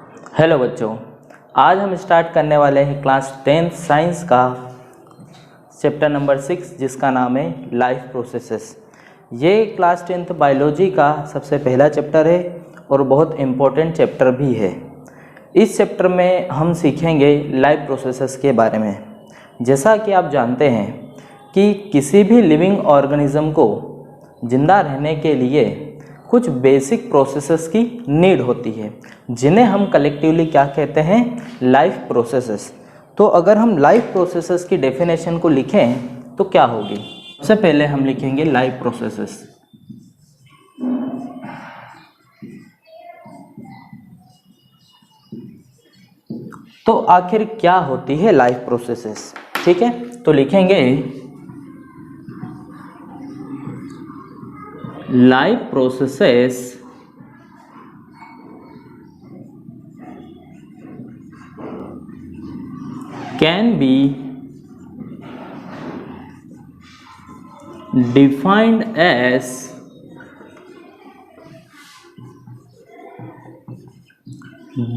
Hello बच्चों, आज हम स्टार्ट करने वाले हैं क्लास 10th साइंस का चैप्टर नंबर 6 जिसका नाम है लाइफ प्रोसेसेस। ये क्लास 10th बायोलॉजी का सबसे पहला चैप्टर है और बहुत इम्पोर्टेंट चैप्टर भी है। इस चैप्टर में हम सीखेंगे लाइफ प्रोसेसेस के बारे में। जैसा कि आप जानते हैं कि किसी भी लिविंग ऑर्गेनिज्म को जिंदा रहने के लिए कुछ बेसिक प्रोसेसेस की नीड होती है, जिन्हें हम कलेक्टिवली क्या कहते हैं, लाइफ प्रोसेसेस। तो अगर हम लाइफ प्रोसेसेस की डेफिनेशन को लिखें तो क्या होगी? सबसे पहले हम लिखेंगे लाइफ प्रोसेसेस। तो आखिर क्या होती है लाइफ प्रोसेसेस? ठीक है, तो लिखेंगे life processes can be defined as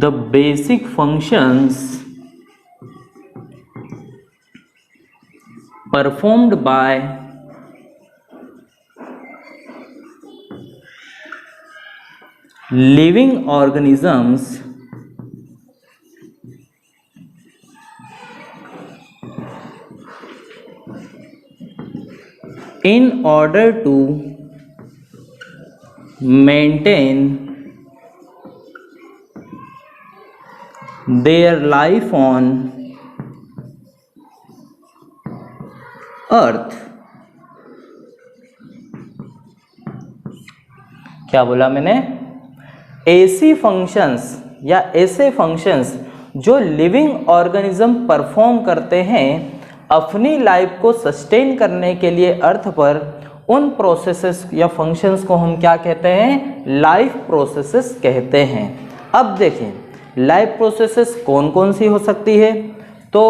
the basic functions performed by living organisms in order to maintain their life on earth। क्या बोला मैंने? ऐसी फंक्शंस या ऐसे फंक्शंस जो लिविंग ऑर्गेनिज्म परफॉर्म करते हैं अपनी लाइफ को सस्टेन करने के लिए अर्थ पर, उन प्रोसेसेस या फंक्शंस को हम क्या कहते हैं? लाइफ प्रोसेसेस कहते हैं। अब देखें लाइफ प्रोसेसेस कौन कौन सी हो सकती है। तो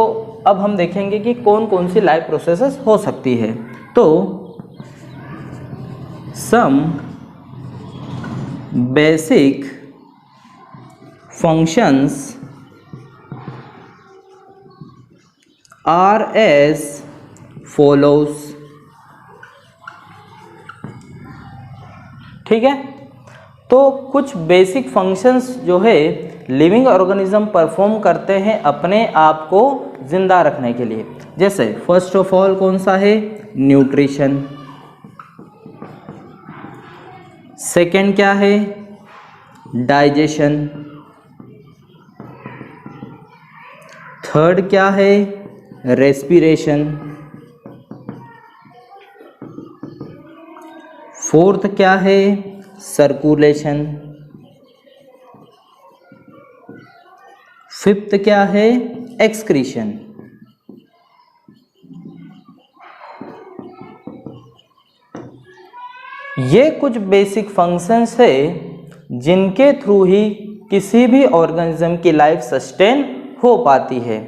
अब हम देखेंगे कि कौन कौन सी लाइफ प्रोसेसेस हो सकती है। तो some basic functions are as follows. ठीक है, तो कुछ बेसिक फंक्शंस जो है लिविंग ऑर्गेनिज्म परफॉर्म करते हैं अपने आप को जिंदा रखने के लिए। जैसे फर्स्ट ऑफ ऑल कौन सा है? न्यूट्रिशन। सेकंड क्या है? डाइजेशन। थर्ड क्या है? रेस्पिरेशन। फोर्थ क्या है? सर्कुलेशन। फिफ्थ क्या है? एक्सक्रीशन। ये कुछ बेसिक फंक्शंस है जिनके थ्रू ही किसी भी ऑर्गेनिज्म की लाइफ सस्टेन हो पाती है।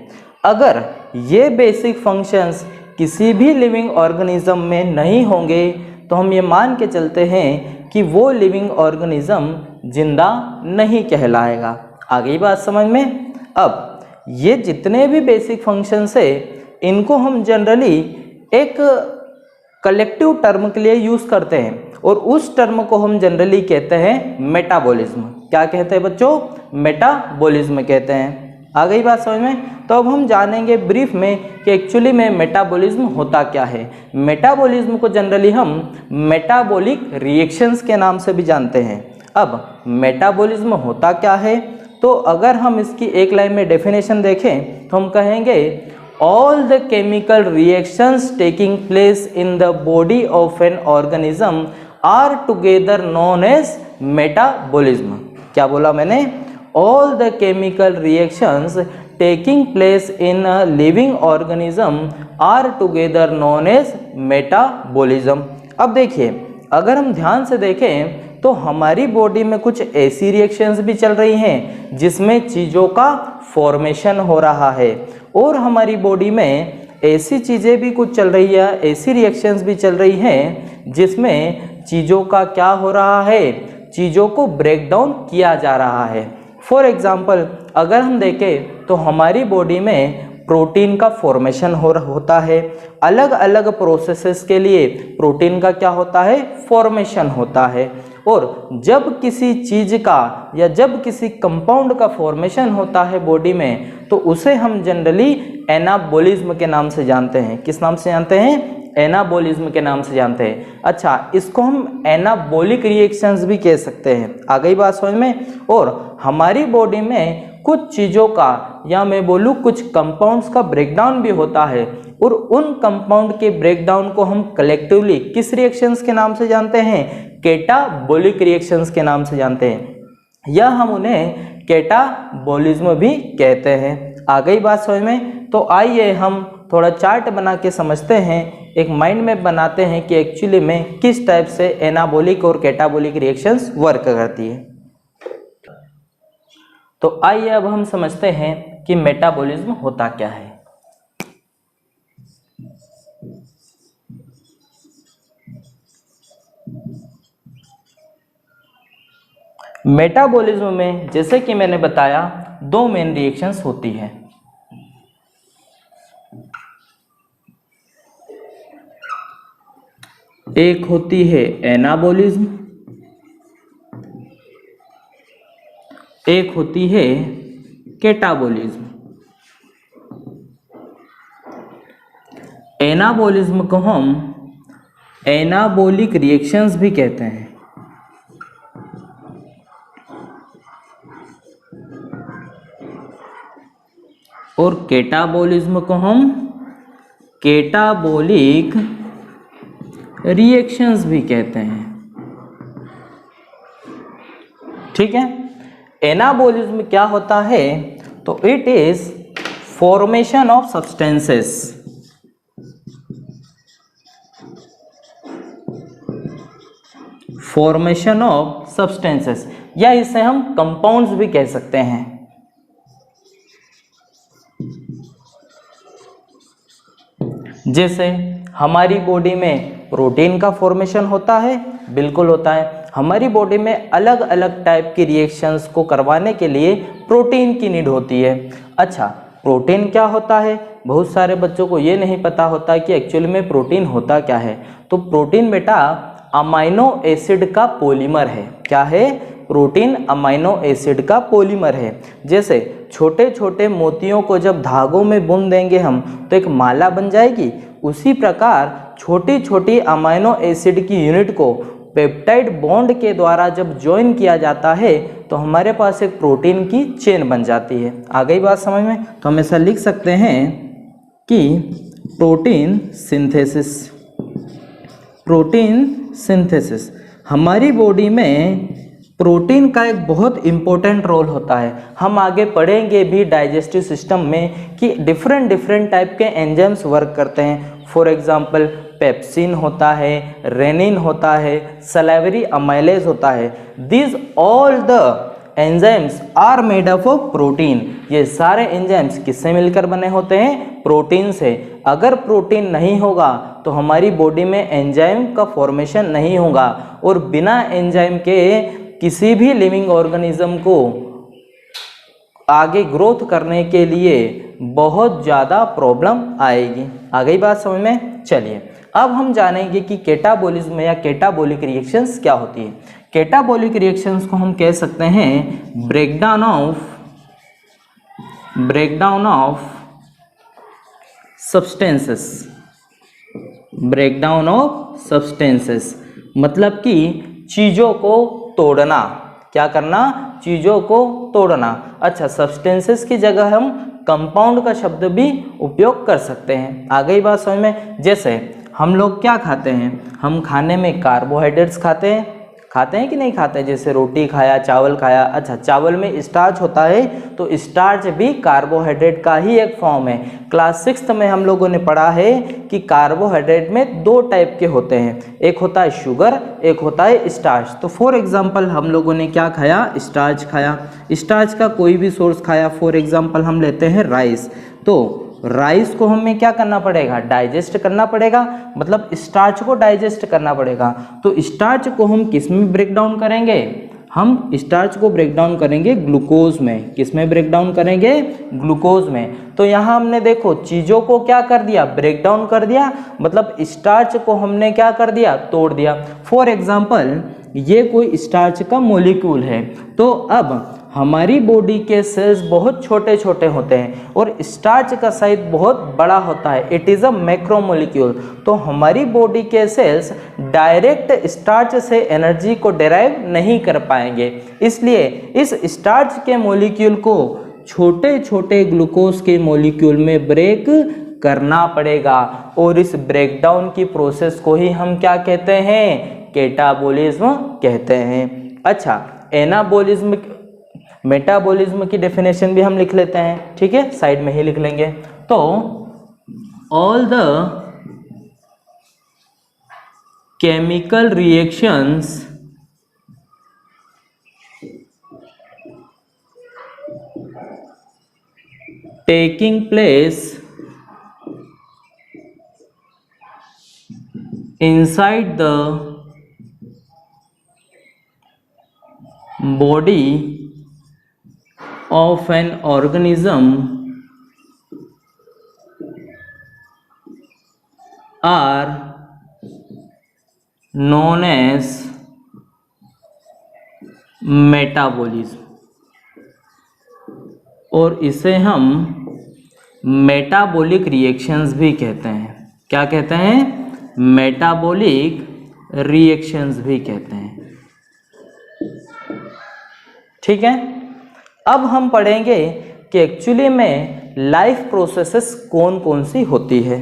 अगर ये बेसिक फंक्शंस किसी भी लिविंग ऑर्गेनिज्म में नहीं होंगे तो हम ये मान के चलते हैं कि वो लिविंग ऑर्गेनिज्म जिंदा नहीं कहलाएगा। आ गई बात समझ में? अब ये जितने भी बेसिक फंक्शंस है इनको हम जनरली एक कलेक्टिव टर्म के लिए यूज करते हैं और उस टर्म को हम जनरली कहते हैं मेटाबॉलिज्म। क्या कहते हैं बच्चों? मेटाबॉलिज्म कहते हैं। आ गई बात समझ में? तो अब हम जानेंगे ब्रीफ में कि एक्चुअली में मेटाबॉलिज्म होता क्या है। मेटाबॉलिज्म को जनरली हम मेटाबॉलिक रिएक्शंस के नाम से भी जानते हैं। अब मेटाबॉलिज्म होता क्या है? तो अगर हम इसकी एक लाइन में डेफिनेशन देखें तो हम कहेंगे all the chemical reactions taking place in the body of an organism are together known as metabolism। क्या बोला मैंने? all the chemical reactions taking place in a living organism are together known as metabolism। अब देखिए, अगर हम ध्यान से देखें तो हमारी बॉडी में कुछ ऐसी रिएक्शंस भी चल रही हैं जिसमें चीज़ों का फॉर्मेशन हो रहा है, और हमारी बॉडी में ऐसी चीज़ें भी कुछ चल रही है, ऐसी रिएक्शंस भी चल रही हैं जिसमें चीज़ों का क्या हो रहा है? चीज़ों को ब्रेक डाउन किया जा रहा है। फॉर एग्जाम्पल अगर हम देखें तो हमारी बॉडी में प्रोटीन का फॉर्मेशन होता है, अलग अलग प्रोसेसेस के लिए प्रोटीन का क्या होता है, फॉर्मेशन होता है। और जब किसी चीज़ का या जब किसी कंपाउंड का फॉर्मेशन होता है बॉडी में, तो उसे हम जनरली एनाबॉलिज्म के नाम से जानते हैं। किस नाम से जानते हैं? एनाबॉलिज्म के नाम से जानते हैं। अच्छा, इसको हम एनाबॉलिक रिएक्शंस भी कह सकते हैं। आ गई बात समझ में? और हमारी बॉडी में कुछ चीज़ों का या मैं बोलूँ कुछ कंपाउंड्स का ब्रेकडाउन भी होता है, और उन कंपाउंड के ब्रेकडाउन को हम कलेक्टिवली किस रिएक्शंस के नाम से जानते हैं? कैटाबॉलिक रिएक्शंस के नाम से जानते हैं, या हम उन्हें कैटाबॉलिज्म भी कहते हैं। आ गई बात समझ में? तो आइए हम थोड़ा चार्ट बना के समझते हैं, एक माइंड मैप बनाते हैं कि एक्चुअली में किस टाइप से एनाबॉलिक और कैटाबॉलिक रिएक्शंस वर्क करती है। तो आइए अब हम समझते हैं कि मेटाबॉलिज्म होता क्या है। मेटाबॉलिज्म में जैसे कि मैंने बताया दो मेन रिएक्शंस होती हैं। एक होती है एनाबॉलिज्म, एक होती है कैटाबॉलिज्म। एनाबॉलिज्म को हम एनाबॉलिक रिएक्शंस भी कहते हैं, और कैटाबॉलिज्म को हम कैटाबॉलिक रिएक्शंस भी कहते हैं। ठीक है, एनाबॉलिज्म क्या होता है? तो it is formation of substances, formation of substances, या इसे हम कंपाउंड्स भी कह सकते हैं। जैसे हमारी बॉडी में प्रोटीन का फॉर्मेशन होता है, बिल्कुल होता है। हमारी बॉडी में अलग अलग टाइप की रिएक्शंस को करवाने के लिए प्रोटीन की नीड होती है। अच्छा, प्रोटीन क्या होता है? बहुत सारे बच्चों को ये नहीं पता होता कि एक्चुअली में प्रोटीन होता क्या है। तो प्रोटीन बेटा अमाइनो एसिड का पॉलीमर है। क्या है? प्रोटीन अमाइनो एसिड का पॉलीमर है। जैसे छोटे छोटे मोतियों को जब धागों में बुन देंगे हम तो एक माला बन जाएगी, उसी प्रकार छोटी छोटी अमाइनो एसिड की यूनिट को पेप्टाइड बॉन्ड के द्वारा जब ज्वाइन किया जाता है तो हमारे पास एक प्रोटीन की चेन बन जाती है। आ गई बात समझ में? तो हम ऐसा लिख सकते हैं कि प्रोटीन सिंथेसिस, प्रोटीन सिंथेसिस। हमारी बॉडी में प्रोटीन का एक बहुत इम्पोर्टेंट रोल होता है। हम आगे पढ़ेंगे भी डाइजेस्टिव सिस्टम में कि डिफरेंट डिफरेंट टाइप के एंजाइम्स वर्क करते हैं। फॉर एग्जांपल पेप्सिन होता है, रेनिन होता है, सलाइवरी अमाइलेज होता है। This all the enzymes are made up of protein. ये सारे एंजाइम्स किससे मिलकर बने होते हैं? प्रोटीन से। अगर प्रोटीन नहीं होगा तो हमारी बॉडी में एंजाइम का फॉर्मेशन नहीं होगा, और बिना एंजाइम के किसी भी लिविंग ऑर्गेनिज्म को आगे ग्रोथ करने के लिए बहुत ज़्यादा प्रॉब्लम आएगी। आ गई बात समझ में? चलिए अब हम जानेंगे कि कैटाबॉलिज्म या कैटाबॉलिक रिएक्शंस क्या होती है। कैटाबॉलिक रिएक्शंस को हम कह सकते हैं breakdown of substances, breakdown of substances मतलब कि चीज़ों को तोड़ना। क्या करना? चीज़ों को तोड़ना। अच्छा, सब्सटेंसेस की जगह हम कंपाउंड का शब्द भी उपयोग कर सकते हैं। आ गई बात समझ में? जैसे हम लोग क्या खाते हैं? हम खाने में कार्बोहाइड्रेट्स खाते हैं कि नहीं खाते? जैसे रोटी खाया, चावल खाया। अच्छा, चावल में स्टार्च होता है तो स्टार्च भी कार्बोहाइड्रेट का ही एक फॉर्म है। क्लास 6th में हम लोगों ने पढ़ा है कि कार्बोहाइड्रेट में दो टाइप के होते हैं, एक होता है शुगर, एक होता है स्टार्च। तो फॉर एग्जांपल हम लोगों ने क्या खाया? स्टार्च खाया। स्टार्च का कोई भी सोर्स खाया, फॉर एग्जांपल हम लेते हैं राइस। तो राइस को हमें क्या करना पड़ेगा? डाइजेस्ट करना पड़ेगा, मतलब स्टार्च को डाइजेस्ट करना पड़ेगा। तो स्टार्च को हम किस में ब्रेक डाउन करेंगे? हम स्टार्च को ब्रेक डाउन करेंगे ग्लूकोज में। किस में ब्रेक डाउन करेंगे? ग्लूकोज में। तो यहाँ हमने देखो चीज़ों को क्या कर दिया? ब्रेक डाउन कर दिया, मतलब स्टार्च को हमने क्या कर दिया? तोड़ दिया। फॉर एग्जाम्पल ये कोई स्टार्च का मॉलिक्यूल है, तो अब हमारी बॉडी के सेल्स बहुत छोटे छोटे होते हैं और स्टार्च का साइज बहुत बड़ा होता है। It is a macromolecule. तो हमारी बॉडी के सेल्स डायरेक्ट स्टार्च से एनर्जी को डिराइव नहीं कर पाएंगे, इसलिए इस स्टार्च के मॉलिक्यूल को छोटे छोटे ग्लूकोज के मॉलिक्यूल में ब्रेक करना पड़ेगा, और इस ब्रेकडाउन की प्रोसेस को ही हम क्या कहते हैं? कैटाबॉलिज्म कहते हैं। अच्छा, एनाबॉलिज्म मेटाबॉलिज्म की डेफिनेशन भी हम लिख लेते हैं, ठीक है, साइड में ही लिख लेंगे। तो all the chemical reactions taking place inside the body of an organism are known as metabolism, और इसे हम मेटाबॉलिक रिएक्शंस भी कहते हैं। क्या कहते हैं? मेटाबॉलिक रिएक्शंस भी कहते हैं, ठीक है। अब हम पढ़ेंगे कि एक्चुअली में लाइफ प्रोसेसेस कौन कौन सी होती है।